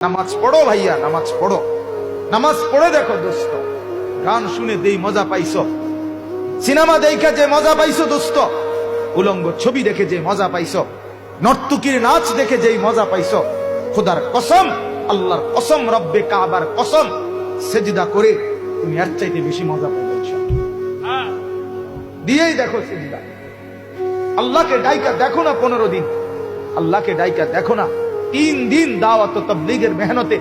নামাজ পড়ো ভাইয়া, নামাজ পড়ো, নামাজ পড়ে দেখো দোস্ত। গান শুনে দেই মজা পাইছো, সিনেমা দেখে যে মজা পাইছো দোস্ত, উলঙ্গ ছবি দেখে যে মজা পাইছো, নর্তকীর নাচ দেখে যেই মজা পাইছো, খোদার কসম, আল্লাহর কসম, রব্বে কাবার কসম, সেজদা করে তুমি এর চাইতে বেশি মজা পাইছো। দিয়েই দেখো সেজদা। আল্লাহকে ডাইকা দেখো না 15 দিন, আল্লাহকে ডাইকা দেখো না 3 দিন দাওয়াত ও তাবলীগের মেহনতে।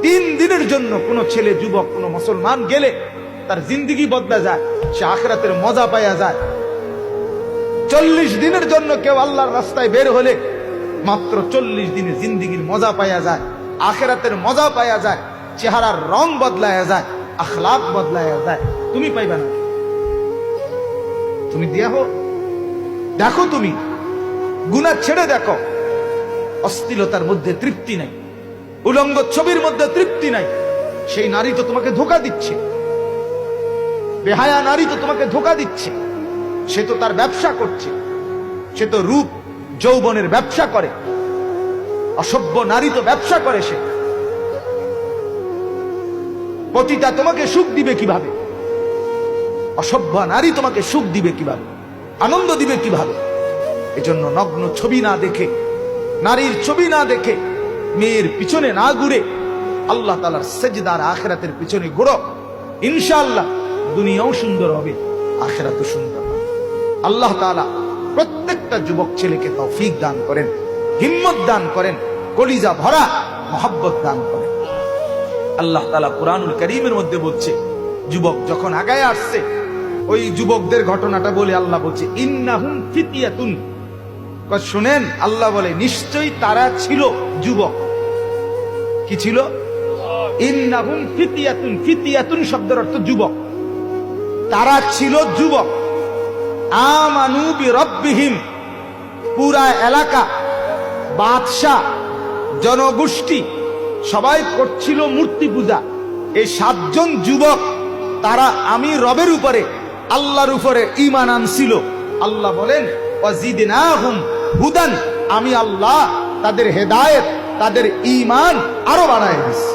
3 দিনের জন্য কোন ছেলে, যুবক, কোন মুসলমান গেলে তার জিন্দেগি বদলা যায়, সে আখিরাতের মজা পাওয়া যায়। 40 দিনের জন্য কেউ আল্লাহর রাস্তায় বের হলে মাত্র 40 দিনে জিন্দেগির মজা পাওয়া যায়, আখিরাতের মজা পাওয়া যায়, চেহারার রং বদলায়া যায়, আখলাক বদলায়া যায়। তুমি পাইবা না? তুমি দেখো, দেখো তুমি গুনাহ ছেড়ে দেখো। অশ্লীলতার মধ্যে তৃপ্তি নাই, উলঙ্গ ছবির মধ্যে তৃপ্তি নাই। সেই নারী তো তোমাকে ধোঁকা দিচ্ছে, বেহায়া নারী তো তোমাকে ধোঁকা দিচ্ছে। সে তো তার ব্যবসা করছে, সে তো রূপ যৌবনের ব্যবসা করে। অসভ্য নারী তো ব্যবসা করে। সে পতিতা তোমাকে সুখ দিবে কিভাবে? অসভ্য নারী তোমাকে সুখ দিবে কিভাবে, আনন্দ দিবে কিভাবে? এজন্য নগ্ন ছবি না দেখে, নারীর ছবি না দেখে, মেয়ের পিছনে না ঘুরে আল্লাহ তাআলার সেজদার আখিরাতের পিছনে ঘুরো। ইনশাআল্লাহ দুনিয়াও সুন্দর হবে, আখিরাতও সুন্দর হবে। আল্লাহ তাআলা প্রত্যেকটা যুবক ছেলেকে তৌফিক দান করেন, হিম্মত দান করেন, কলিজা ভরা মহব্বত দান করেন। আল্লাহ তাআলা কুরআনুল কারীমের মধ্যে বলছে, যুবক যখন আগায় আসছে, ওই যুবকদের ঘটনাটা বলে আল্লাহ বলছে, ইন্নাহুম ফিতিয়াতুন। শুনেন, আল্লাহ বলে নিশ্চয়ই তারা ছিল যুবক। কি ছিল? ইন্নাহুম ফিতিয়াতুন। ফিতিয়াতুন শব্দের অর্থ যুবক। তারা ছিল যুবক। আমানু বিরব্বিহিম। পুরা এলাকা, বাদশাহ, জনগোষ্ঠী সবাই করছিল মূর্তি পূজা। এই 7 জন যুবক, তারা আমি রবের উপরে, আল্লাহর উপরে ঈমান আনছিল। আল্লাহ বলেন ওয়াজিদনাহুম হুদান। আমি আল্লাহ তাদের হেদায়েত, তাদের ঈমান আরো বাড়ায় দিয়েছি।